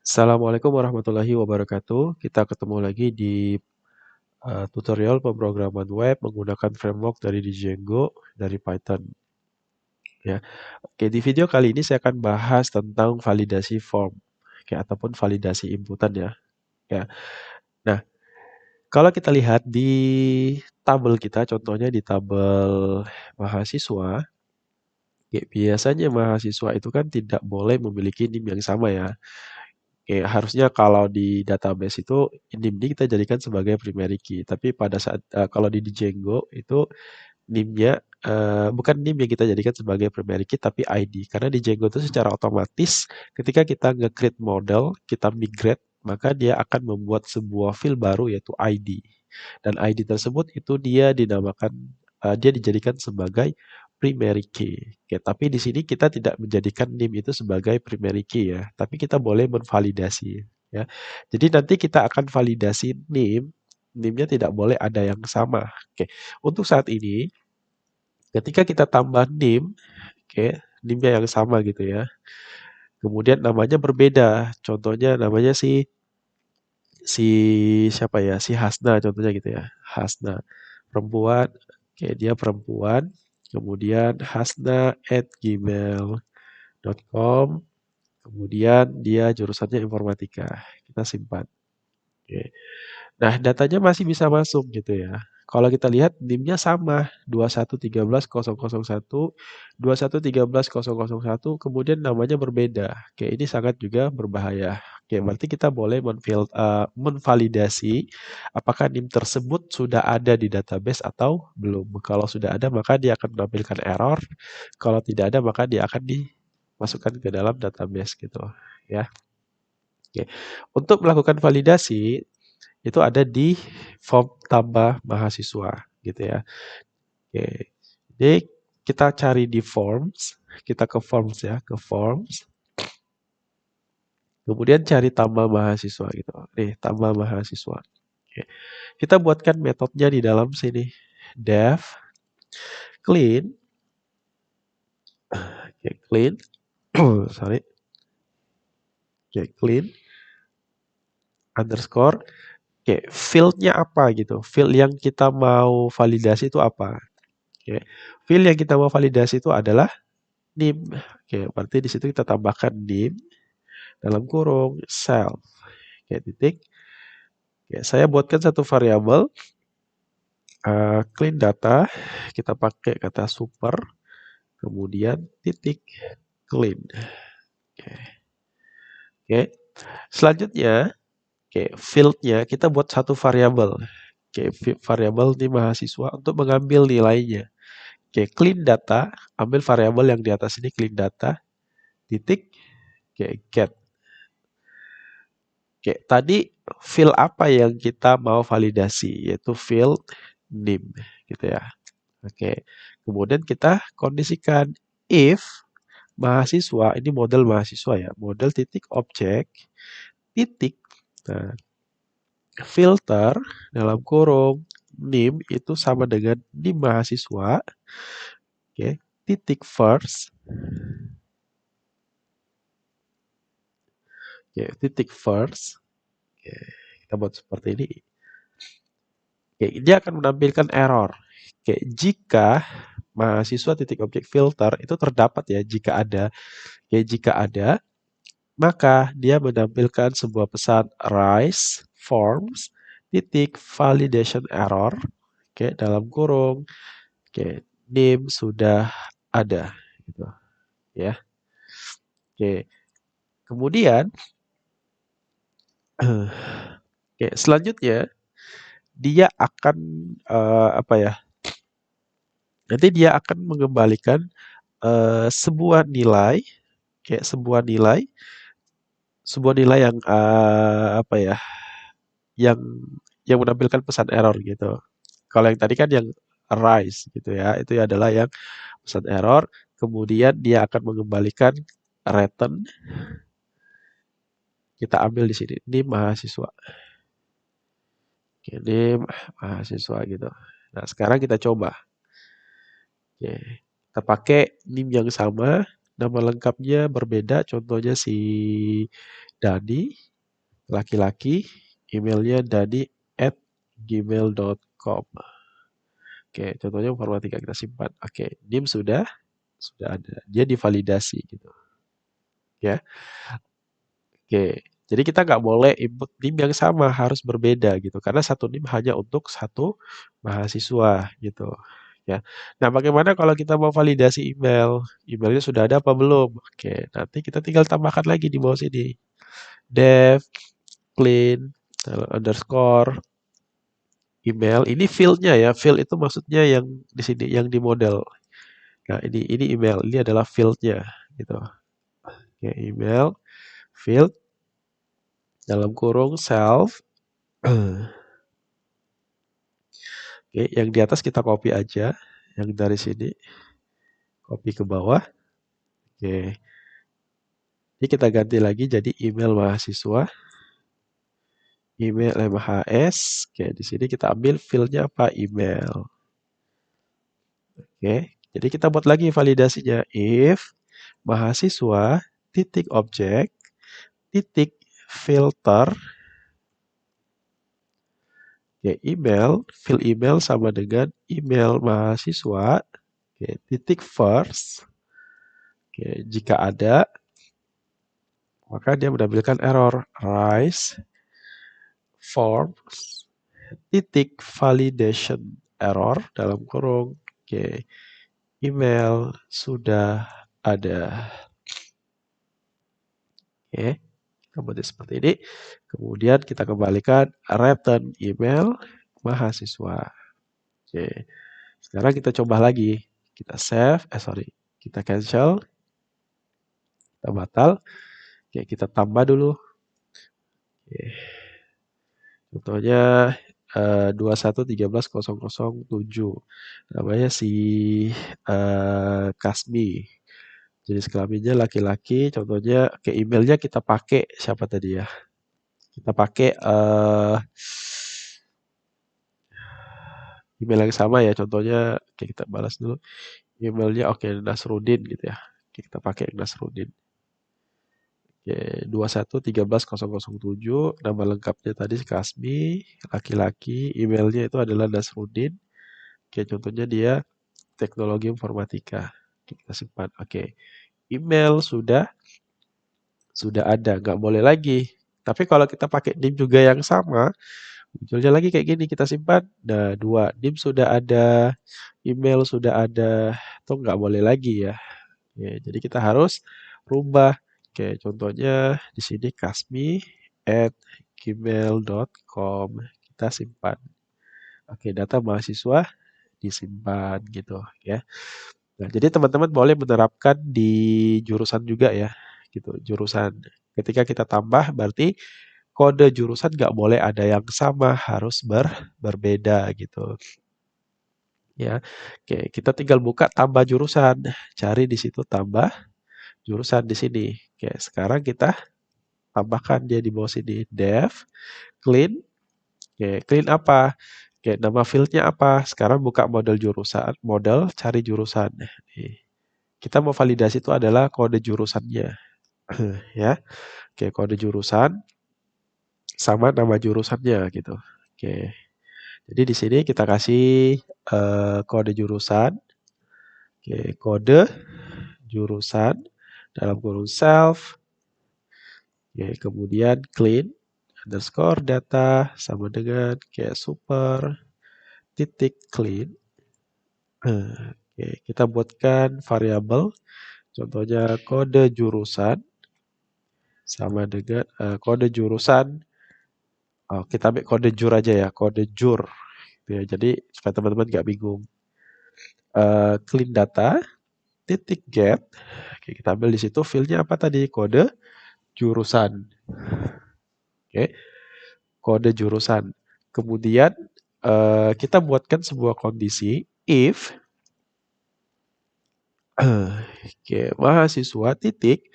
Assalamualaikum warahmatullahi wabarakatuh. Kita ketemu lagi di tutorial pemrograman web menggunakan framework dari Django dari Python. Ya, oke. Di video kali ini saya akan bahas tentang validasi form, oke, ataupun validasi inputan ya. Ya. Nah, kalau kita lihat di tabel kita, contohnya di tabel mahasiswa, ya, biasanya mahasiswa itu kan tidak boleh memiliki NIM yang sama ya. Oke, harusnya kalau di database itu NIM ini kita jadikan sebagai primary key. Tapi pada saat kalau di Django itu NIM-nya bukan NIM yang kita jadikan sebagai primary key tapi ID. Karena di Django itu secara otomatis ketika kita nge-create model, kita migrate, maka dia akan membuat sebuah field baru yaitu ID. Dan ID tersebut itu dia dijadikan sebagai primary key. Oke, tapi di sini kita tidak menjadikan NIM itu sebagai primary key ya, tapi kita boleh menvalidasi ya. Jadi nanti kita akan validasi NIM-nya tidak boleh ada yang sama. Oke, untuk saat ini ketika kita tambah NIM, oke, NIM-nya yang sama gitu ya. Kemudian namanya berbeda. Contohnya namanya si si siapa ya? Si Hasna contohnya gitu ya. Hasna perempuan. Oke, dia perempuan. Kemudian hasna@gmail.com. Kemudian dia jurusannya informatika. Kita simpan. Oke. Nah, datanya masih bisa masuk gitu ya. Kalau kita lihat NIM-nya sama, 21131001, 21131001, kemudian namanya berbeda. Oke, ini sangat juga berbahaya. Oke, berarti kita boleh menvalidasi apakah NIM tersebut sudah ada di database atau belum. Kalau sudah ada, maka dia akan menampilkan error. Kalau tidak ada, maka dia akan dimasukkan ke dalam database gitu ya. Oke. Untuk melakukan validasi itu ada di form tambah mahasiswa gitu ya. Oke. Jadi kita cari di forms, kita ke forms ya, ke forms. Kemudian cari tambah mahasiswa gitu. Nih, tambah mahasiswa. Oke. Kita buatkan metodenya di dalam sini. Def clean, oke, clean, sorry, oke, clean underscore. Oke, fieldnya apa gitu? Field yang kita mau validasi itu apa? Oke, field yang kita mau validasi itu adalah NIM. Oke, berarti di situ kita tambahkan NIM dalam kurung self. Oke, titik. Oke, saya buatkan satu variabel clean data. Kita pakai kata super, kemudian titik clean. Oke, oke. Selanjutnya, oke, fieldnya kita buat satu variabel. Oke, variabel di mahasiswa untuk mengambil nilainya. Oke, clean data, ambil variabel yang di atas ini clean data, titik, oke, get. Oke, tadi field apa yang kita mau validasi, yaitu field NIM, gitu ya. Oke, kemudian kita kondisikan if mahasiswa, ini model mahasiswa ya, model titik objek, titik, nah, filter dalam kurung NIM itu sama dengan NIM mahasiswa, oke, titik first, oke, titik first, oke, kita buat seperti ini. Oke, dia akan menampilkan error. Oke, jika mahasiswa titik objek filter itu terdapat ya jika ada. Oke, jika ada, maka dia menampilkan sebuah pesan rise forms titik validation error. Oke, dalam kurung. Oke, NIM sudah ada gitu ya. Oke. Kemudian oke, selanjutnya dia akan apa ya? Nanti dia akan mengembalikan sebuah nilai, kayak sebuah nilai yang apa ya, yang menampilkan pesan error gitu. Kalau yang tadi kan yang rise gitu ya, itu adalah yang pesan error. Kemudian dia akan mengembalikan return. Kita ambil di sini, ini mahasiswa. Ini mahasiswa gitu. Nah, sekarang kita coba. Oke, kita pakai NIM yang sama, nama lengkapnya berbeda, contohnya si Dani, laki-laki, emailnya dani@gmail.com. Oke, contohnya informatika kita simpan. Oke, NIM sudah ada. Dia divalidasi gitu. Ya, oke. Jadi kita nggak boleh input NIM yang sama, harus berbeda gitu. Karena satu NIM hanya untuk satu mahasiswa gitu. Ya. Nah, bagaimana kalau kita mau validasi email? Emailnya sudah ada apa belum? Oke, nanti kita tinggal tambahkan lagi di bawah sini. Dev, clean, underscore, email. Ini fieldnya ya. Field itu maksudnya yang di sini, yang di model. Nah, ini email. Ini adalah fieldnya gitu. Oke, email, field, dalam kurung self. Oke, yang di atas kita copy aja. Yang dari sini, copy ke bawah. Oke. Ini kita ganti lagi jadi email mahasiswa. Email MHS. Oke, di sini kita ambil fieldnya apa? Email. Oke, jadi kita buat lagi validasinya. If mahasiswa titik objek titik filter. Oke, email, fill email sama dengan email mahasiswa. Oke, titik first. Oke, jika ada, maka dia menampilkan error. Rise forms titik validation error dalam kurung. Oke, email sudah ada. Oke, kita buat seperti ini. Kemudian kita kembalikan return email mahasiswa. Oke, sekarang kita coba lagi. Kita save, kita cancel, kita batal. Oke, kita tambah dulu. Oke. Contohnya 21.13.007. Namanya si Kasmi. Jenis kelaminnya laki-laki. Contohnya ke emailnya kita pakai siapa tadi ya? Kita pakai email yang sama ya. Contohnya oke, kita balas dulu. Emailnya oke, Nasrudin gitu ya. Oke, kita pakai Nasrudin. Oke, 21.13.007. Nama lengkapnya tadi Kasmi, laki-laki. Emailnya itu adalah Nasrudin. Oke, contohnya dia teknologi informatika. Oke, kita simpan. Oke, email sudah ada, nggak boleh lagi. Tapi kalau kita pakai NIM juga yang sama, munculnya lagi kayak gini, kita simpan. Nah, 2, NIM sudah ada, email sudah ada, itu nggak boleh lagi ya. Oke, jadi kita harus rubah. Oke, contohnya di sini kasmi@gmail.com. Kita simpan. Oke, data mahasiswa disimpan gitu ya. Nah, jadi teman-teman boleh menerapkan di jurusan juga ya, gitu, jurusan. Ketika kita tambah, berarti kode jurusan nggak boleh ada yang sama, harus berbeda gitu. Ya, oke, kita tinggal buka tambah jurusan, cari di situ tambah jurusan di sini. Oke, sekarang kita tambahkan dia di bawah sini, dev, clean. Oke, clean apa? Oke, nama fieldnya apa? Sekarang buka model jurusan, model cari jurusan. Nih. Kita mau validasi itu adalah kode jurusannya. Ya. Oke, kode jurusan sama nama jurusannya gitu. Oke. Jadi di sini kita kasih kode jurusan. Oke, kode jurusan dalam kurung self. Oke, kemudian clean underscore data sama dengan kayak super titik clean. Oke, kita buatkan variabel. Contohnya kode jurusan sama dengan kode jurusan. Oh, kita ambil kode jur aja ya, kode jur. Gitu ya. Jadi supaya teman-teman nggak bingung. Clean data, titik get. Oke, kita ambil di situ fieldnya apa tadi? Kode jurusan. Oke, kode jurusan. Kemudian kita buatkan sebuah kondisi if oke, mahasiswa titik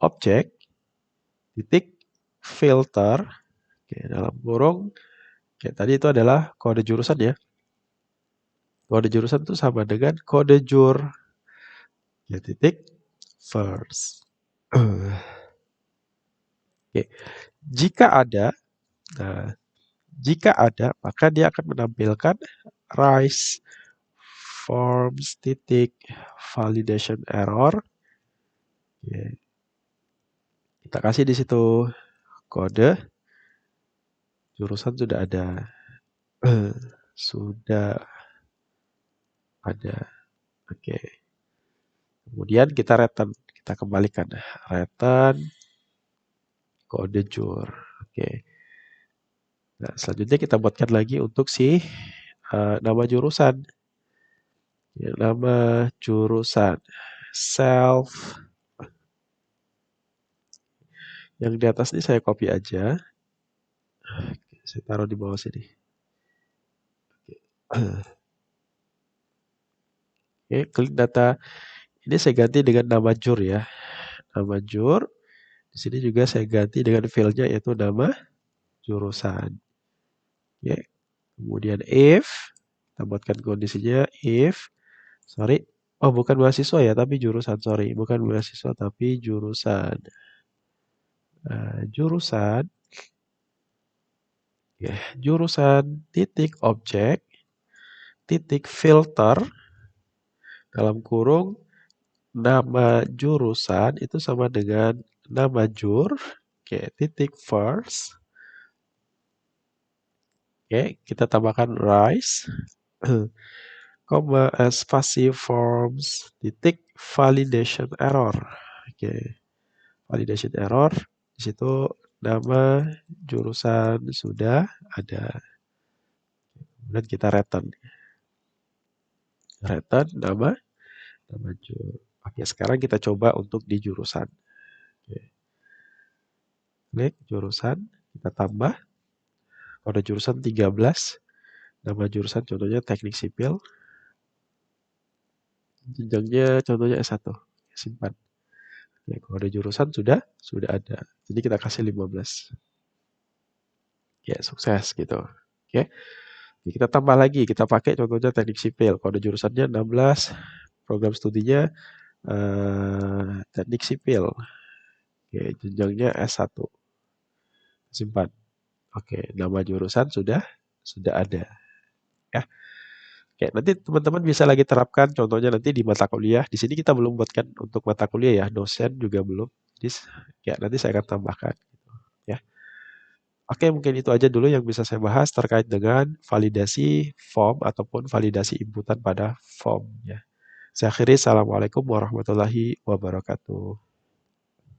objek titik filter. Oke, dalam kurung. Oke, tadi itu adalah kode jurusan ya. Kode jurusan itu sama dengan kode jur. Ya, titik first. Oke. Nah, jika ada, maka dia akan menampilkan rise forms titik validation error. Oke. Kita kasih di situ kode jurusan sudah ada. Sudah ada. Oke. Kemudian kita return, kita kembalikan return kode jur. Oke. Nah, selanjutnya kita buatkan lagi untuk si nama jurusan. Ya, nama jurusan self. Yang di atas ini saya copy aja. Saya taruh di bawah sini. Oke, klik data. Ini saya ganti dengan nama jur ya. Nama jur. Di sini juga saya ganti dengan fieldnya yaitu nama jurusan. Oke. Kemudian if. Kita buatkan kondisinya if. Sorry. Oh, bukan mahasiswa ya, tapi jurusan. Sorry, bukan mahasiswa, tapi jurusan. Jurusan. Ya, jurusan titik objek titik filter dalam kurung nama jurusan itu sama dengan nama jur. Oke, titik first. Oke, kita tambahkan rise. Spasi forms titik validation error. Oke, validation error. Di situ nama jurusan sudah ada. Kemudian kita return. Return nama jur. Oke, sekarang kita coba untuk di jurusan. Oke. Klik jurusan, kita tambah. Pada jurusan 13, nama jurusan contohnya teknik sipil. Jenjangnya contohnya S1. Simpan. Ya, kalau ada jurusan sudah ada. Jadi kita kasih 15. Ya, sukses gitu. Oke. Kita tambah lagi, kita pakai contohnya teknik sipil. Kalau ada jurusannya 16, program studinya teknik sipil. Oke, jenjangnya S1. Simpan. Oke, nama jurusan sudah ada. Ya. Oke, nanti teman-teman bisa lagi terapkan contohnya nanti di mata kuliah. Di sini kita belum buatkan untuk mata kuliah ya, dosen juga belum. Jadi ya nanti saya akan tambahkan ya. Oke, mungkin itu aja dulu yang bisa saya bahas terkait dengan validasi form ataupun validasi inputan pada form ya. Saya akhiri, Assalamualaikum warahmatullahi wabarakatuh.